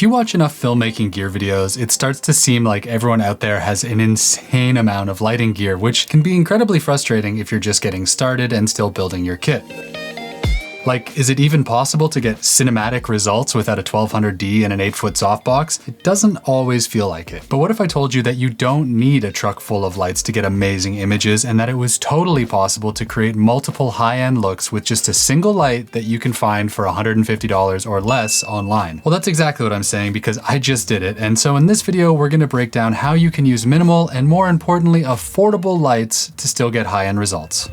If you watch enough filmmaking gear videos, it starts to seem like everyone out there has an insane amount of lighting gear, which can be incredibly frustrating if you're just getting started and still building your kit. Like, is it even possible to get cinematic results without a 1200D and an 8-foot softbox? It doesn't always feel like it. But what if I told you that you don't need a truck full of lights to get amazing images, and that it was totally possible to create multiple high-end looks with just a single light that you can find for $150 or less online? Well, that's exactly what I'm saying, because I just did it. And so in this video, we're gonna break down how you can use minimal and, more importantly, affordable lights to still get high-end results.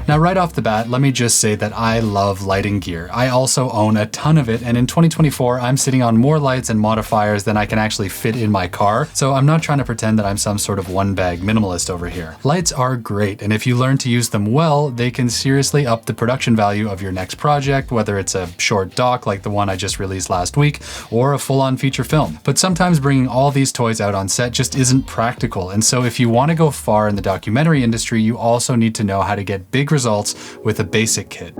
Now, right off the bat, let me just say that I love lighting gear. I also own a ton of it, and in 2024, I'm sitting on more lights and modifiers than I can actually fit in my car, so I'm not trying to pretend that I'm some sort of one-bag minimalist over here. Lights are great, and if you learn to use them well, they can seriously up the production value of your next project, whether it's a short doc like the one I just released last week, or a full-on feature film. But sometimes bringing all these toys out on set just isn't practical, and so if you want to go far in the documentary industry, you also need to know how to get big results with a basic kit.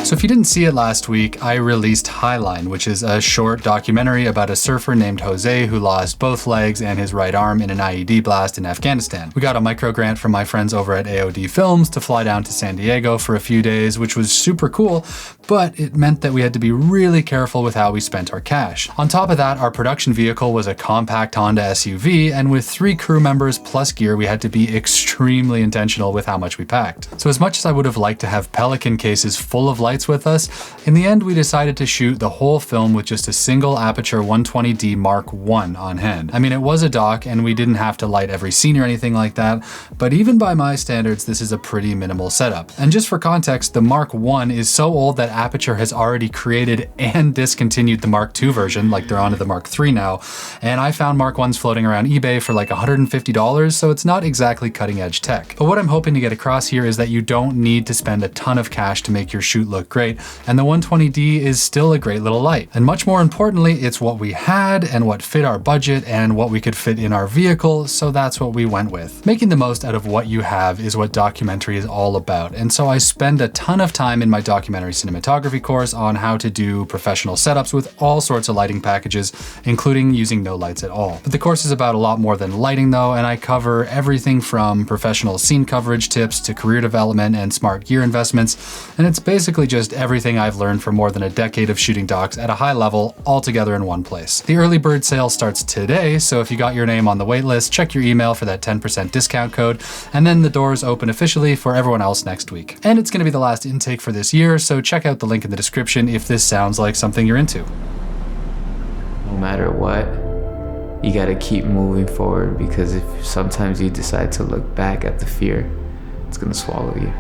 So if you didn't see it last week, I released Highline, which is a short documentary about a surfer named Jose who lost both legs and his right arm in an IED blast in Afghanistan. We got a micro grant from my friends over at AOD Films to fly down to San Diego for a few days, which was super cool, but it meant that we had to be really careful with how we spent our cash. On top of that, our production vehicle was a compact Honda SUV, and with 3 crew members plus gear, we had to be extremely intentional with how much we packed. So as much as I would have liked to have Pelican cases full of lights with us, in the end we decided to shoot the whole film with just a single aperture 120D Mark I on hand. I mean, it was a doc and we didn't have to light every scene or anything like that, but even by my standards, this is a pretty minimal setup. And just for context, the Mark I is so old that Aperture has already created and discontinued the Mark II version, like they're onto the Mark III now, and I found Mark I's floating around eBay for like $150, so it's not exactly cutting edge tech. But what I'm hoping to get across here is that you don't need to spend a ton of cash to make your shoot look great, and the 120D is still a great little light. And much more importantly, it's what we had and what fit our budget and what we could fit in our vehicle, so that's what we went with. Making the most out of what you have is what documentary is all about, and so I spend a ton of time in my documentary cinematography course on how to do professional setups with all sorts of lighting packages, including using no lights at all. But the course is about a lot more than lighting though, and I cover everything from professional scene coverage tips to career development and smart gear investments, and it's basically just everything I've learned for more than a decade of shooting docs at a high level, all together in one place. The early bird sale starts today, so if you got your name on the wait list, check your email for that 10% discount code, and then the doors open officially for everyone else next week. And it's going to be the last intake for this year, so check out the link in the description if this sounds like something you're into. No matter what, you gotta keep moving forward, because if sometimes you decide to look back at the fear, it's gonna swallow you.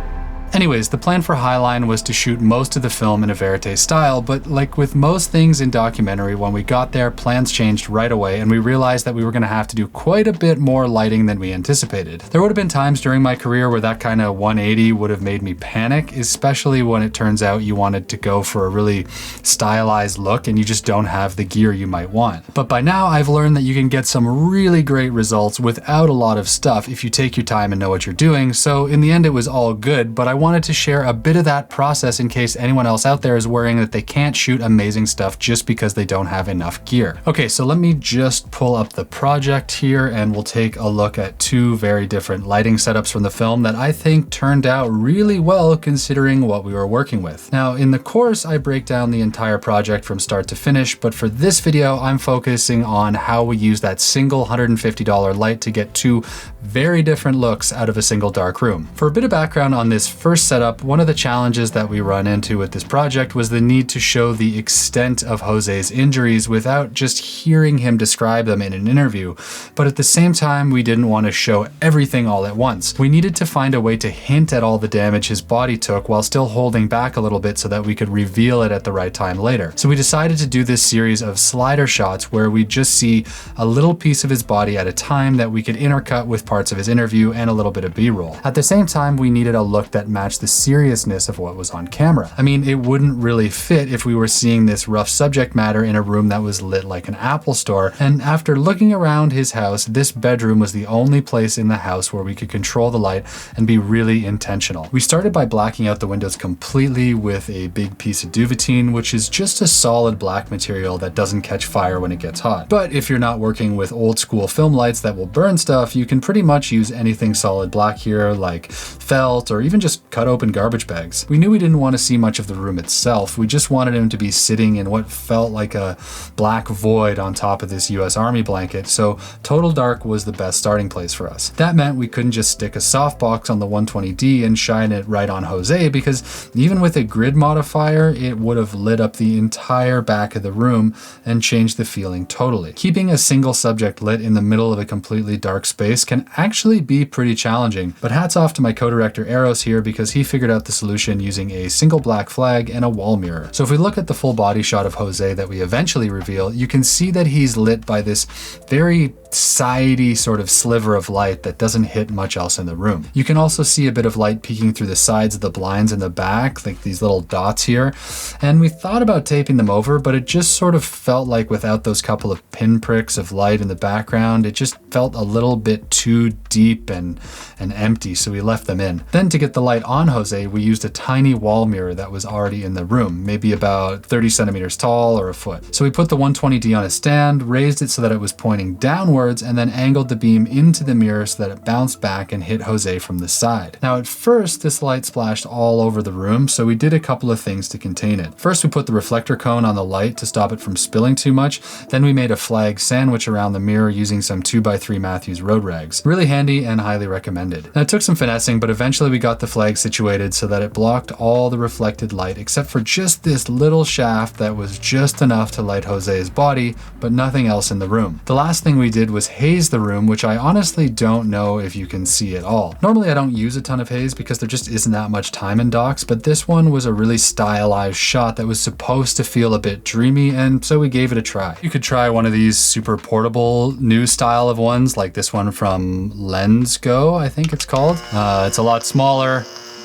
Anyways, the plan for Highline was to shoot most of the film in a verite style, but like with most things in documentary, when we got there, plans changed right away, and we realized that we were gonna have to do quite a bit more lighting than we anticipated. There would have been times during my career where that kind of 180 would have made me panic, especially when it turns out you wanted to go for a really stylized look and you just don't have the gear you might want. But by now, I've learned that you can get some really great results without a lot of stuff if you take your time and know what you're doing, so in the end it was all good, but I wanted to share a bit of that process in case anyone else out there is worrying that they can't shoot amazing stuff just because they don't have enough gear. Okay, so let me just pull up the project here and we'll take a look at 2 very different lighting setups from the film that I think turned out really well considering what we were working with. Now, in the course, I break down the entire project from start to finish, but for this video, I'm focusing on how we use that single $150 light to get 2 very different looks out of a single dark room. For a bit of background on this first setup, one of the challenges that we run into with this project was the need to show the extent of Jose's injuries without just hearing him describe them in an interview. But at the same time, we didn't want to show everything all at once. We needed to find a way to hint at all the damage his body took while still holding back a little bit so that we could reveal it at the right time later. So we decided to do this series of slider shots where we just see a little piece of his body at a time that we could intercut with parts of his interview and a little bit of B-roll. At the same time, we needed a look that match the seriousness of what was on camera. I mean, it wouldn't really fit if we were seeing this rough subject matter in a room that was lit like an Apple store, and after looking around his house, this bedroom was the only place in the house where we could control the light and be really intentional. We started by blacking out the windows completely with a big piece of duvetine, which is just a solid black material that doesn't catch fire when it gets hot. But if you're not working with old school film lights that will burn stuff, you can pretty much use anything solid black here, like felt or even just cut open garbage bags. We knew we didn't want to see much of the room itself. We just wanted him to be sitting in what felt like a black void on top of this US Army blanket, so total dark was the best starting place for us. That meant we couldn't just stick a softbox on the 120D and shine it right on Jose, because even with a grid modifier, it would have lit up the entire back of the room and changed the feeling totally. Keeping a single subject lit in the middle of a completely dark space can actually be pretty challenging, but hats off to my co-director Eros here, because he figured out the solution using a single black flag and a wall mirror. So if we look at the full body shot of Jose that we eventually reveal, you can see that he's lit by this very sidey sort of sliver of light that doesn't hit much else in the room. You can also see a bit of light peeking through the sides of the blinds in the back, like these little dots here. And we thought about taping them over, but it just sort of felt like without those couple of pinpricks of light in the background, it just felt a little bit too deep and empty, so we left them in. Then to get the light on Jose, we used a tiny wall mirror that was already in the room, maybe about 30 centimeters tall or a foot. So we put the 120D on a stand, raised it so that it was pointing downwards, and then angled the beam into the mirror so that it bounced back and hit Jose from the side. Now at first, this light splashed all over the room, so we did a couple of things to contain it. First, we put the reflector cone on the light to stop it from spilling too much. Then we made a flag sandwich around the mirror using some 2x3 Matthews road rags. Really handy and highly recommended. Now it took some finessing, but eventually we got the flag situated so that it blocked all the reflected light except for just this little shaft that was just enough to light Jose's body, but nothing else in the room. The last thing we did was haze the room, which I honestly don't know if you can see at all. Normally I don't use a ton of haze because there just isn't that much time in docs, but this one was a really stylized shot that was supposed to feel a bit dreamy, and so we gave it a try. You could try one of these super portable new style of ones, like this one from Lensgo, I think it's called. It's a lot smaller,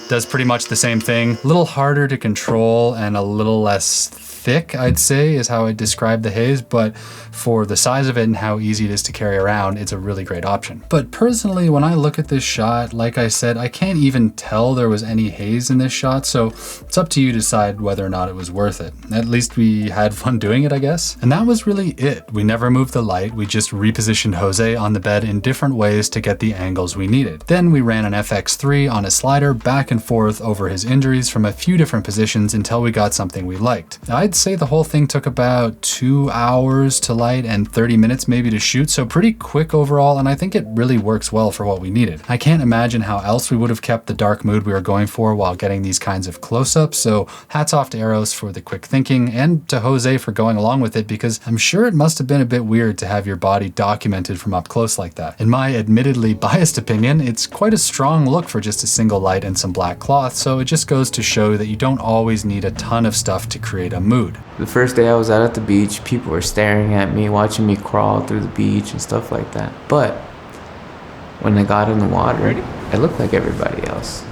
does pretty much the same thing. A little harder to control and a little less thick, I'd say, is how I'd describe the haze, but for the size of it and how easy it is to carry around, it's a really great option. But personally, when I look at this shot, like I said, I can't even tell there was any haze in this shot, so it's up to you to decide whether or not it was worth it. At least we had fun doing it, I guess. And that was really it. We never moved the light, we just repositioned Jose on the bed in different ways to get the angles we needed. Then we ran an FX3 on a slider back and forth over his injuries from a few different positions until we got something we liked. I'd say the whole thing took about 2 hours to light and 30 minutes maybe to shoot, so pretty quick overall, and I think it really works well for what we needed. I can't imagine how else we would have kept the dark mood we were going for while getting these kinds of close-ups, so hats off to Eros for the quick thinking and to Jose for going along with it, because I'm sure it must have been a bit weird to have your body documented from up close like that. In my admittedly biased opinion, it's quite a strong look for just a single light and some black cloth, so it just goes to show that you don't always need a ton of stuff to create a mood. The first day I was out at the beach, people were staring at me, watching me crawl through the beach and stuff like that. But when I got in the water, I looked like everybody else.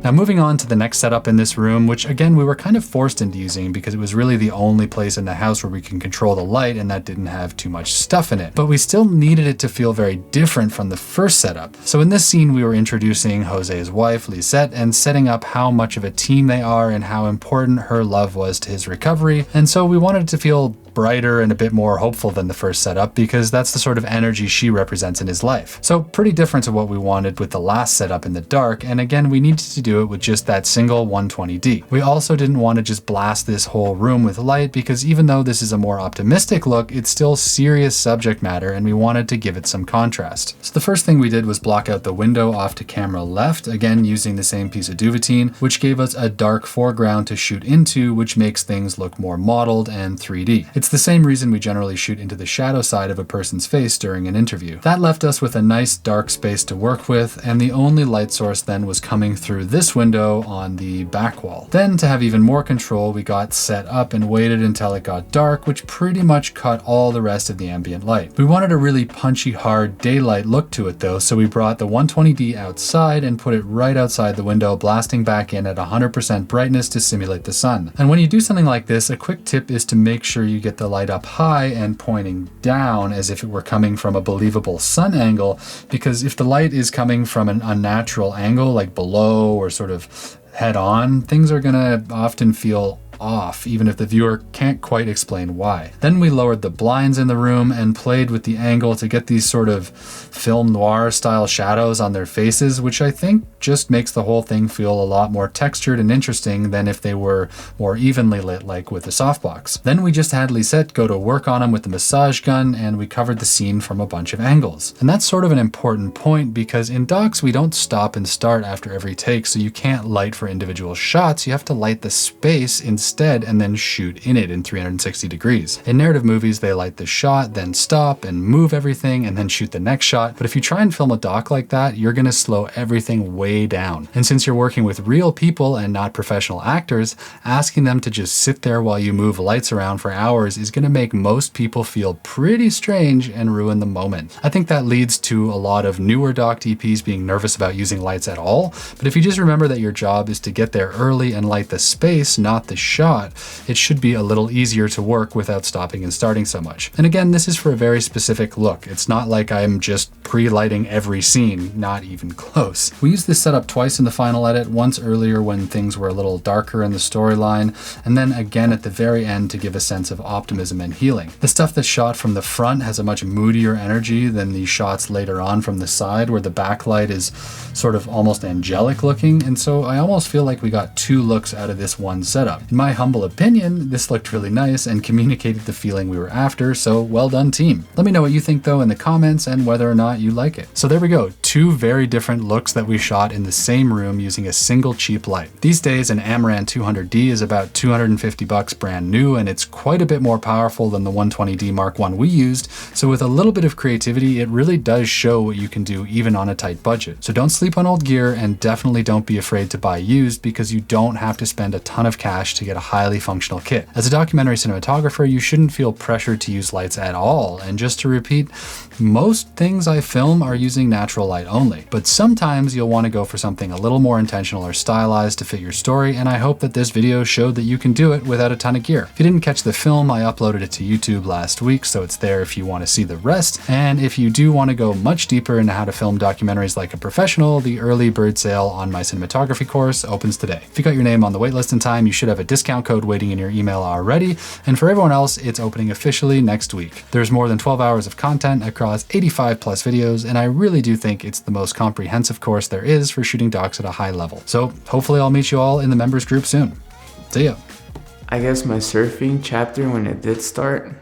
Now moving on to the next setup in this room, which again we were kind of forced into using because it was really the only place in the house where we can control the light and that didn't have too much stuff in it. But we still needed it to feel very different from the first setup. So in this scene we were introducing Jose's wife, Lisette, and setting up how much of a team they are and how important her love was to his recovery. And so we wanted it to feel brighter and a bit more hopeful than the first setup because that's the sort of energy she represents in his life. So pretty different to what we wanted with the last setup in the dark, and again we needed to do it with just that single 120D. We also didn't want to just blast this whole room with light because even though this is a more optimistic look, it's still serious subject matter and we wanted to give it some contrast. So the first thing we did was block out the window off to camera left, again using the same piece of duvetine, which gave us a dark foreground to shoot into, which makes things look more modeled and 3D. It's the same reason we generally shoot into the shadow side of a person's face during an interview. That left us with a nice dark space to work with, and the only light source then was coming through this window on the back wall. Then, to have even more control, we got set up and waited until it got dark, which pretty much cut all the rest of the ambient light. We wanted a really punchy, hard daylight look to it though, so we brought the 120D outside and put it right outside the window, blasting back in at 100% brightness to simulate the sun. And when you do something like this, a quick tip is to make sure you get the light up high and pointing down as if it were coming from a believable sun angle, because if the light is coming from an unnatural angle, like below or sort of head on, things are gonna often feel off, even if the viewer can't quite explain why. Then we lowered the blinds in the room and played with the angle to get these sort of film noir style shadows on their faces, which I think just makes the whole thing feel a lot more textured and interesting than if they were more evenly lit like with the softbox. Then we just had Lisette go to work on him with the massage gun, and we covered the scene from a bunch of angles. And that's sort of an important point, because in docs we don't stop and start after every take, so you can't light for individual shots, you have to light the space instead and then shoot in it in 360 degrees. In narrative movies, they light the shot, then stop and move everything, and then shoot the next shot. But if you try and film a doc like that, you're gonna slow everything way down. And since you're working with real people and not professional actors, asking them to just sit there while you move lights around for hours is gonna make most people feel pretty strange and ruin the moment. I think that leads to a lot of newer doc DPs being nervous about using lights at all. But if you just remember that your job is to get there early and light the space, not the shot, it should be a little easier to work without stopping and starting so much. And again, this is for a very specific look. It's not like I'm just pre-lighting every scene, not even close. We used this setup twice in the final edit, once earlier when things were a little darker in the storyline, and then again at the very end to give a sense of optimism and healing. The stuff that's shot from the front has a much moodier energy than the shots later on from the side, where the backlight is sort of almost angelic looking, and so I almost feel like we got two looks out of this one setup. In my humble opinion, this looked really nice and communicated the feeling we were after, so well done, team. Let me know what you think though in the comments and whether or not you like it. So there we go, two very different looks that we shot in the same room using a single cheap light. These days an Amaran 200D is about $250 brand new, and it's quite a bit more powerful than the 120D Mark I we used, so with a little bit of creativity it really does show what you can do even on a tight budget. So don't sleep on old gear, and definitely don't be afraid to buy used, because you don't have to spend a ton of cash to get a highly functional kit. As a documentary cinematographer, you shouldn't feel pressured to use lights at all, and just to repeat, most things I film are using natural light only, but sometimes you'll want to go for something a little more intentional or stylized to fit your story, and I hope that this video showed that you can do it without a ton of gear. If you didn't catch the film, I uploaded it to YouTube last week, so it's there if you want to see the rest, and if you do want to go much deeper into how to film documentaries like a professional, the early bird sale on my cinematography course opens today. If you got your name on the waitlist in time, you should have a discount code waiting in your email already, and for everyone else, it's opening officially next week. There's more than 12 hours of content across 85 plus videos, and I really do think it's the most comprehensive course there is for shooting docs at a high level. So hopefully I'll meet you all in the members group soon. See ya. I guess my surfing chapter, when it did start,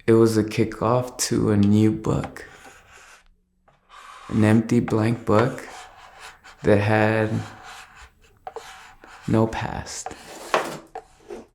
it was a kickoff to a new book. An empty blank book that had no past.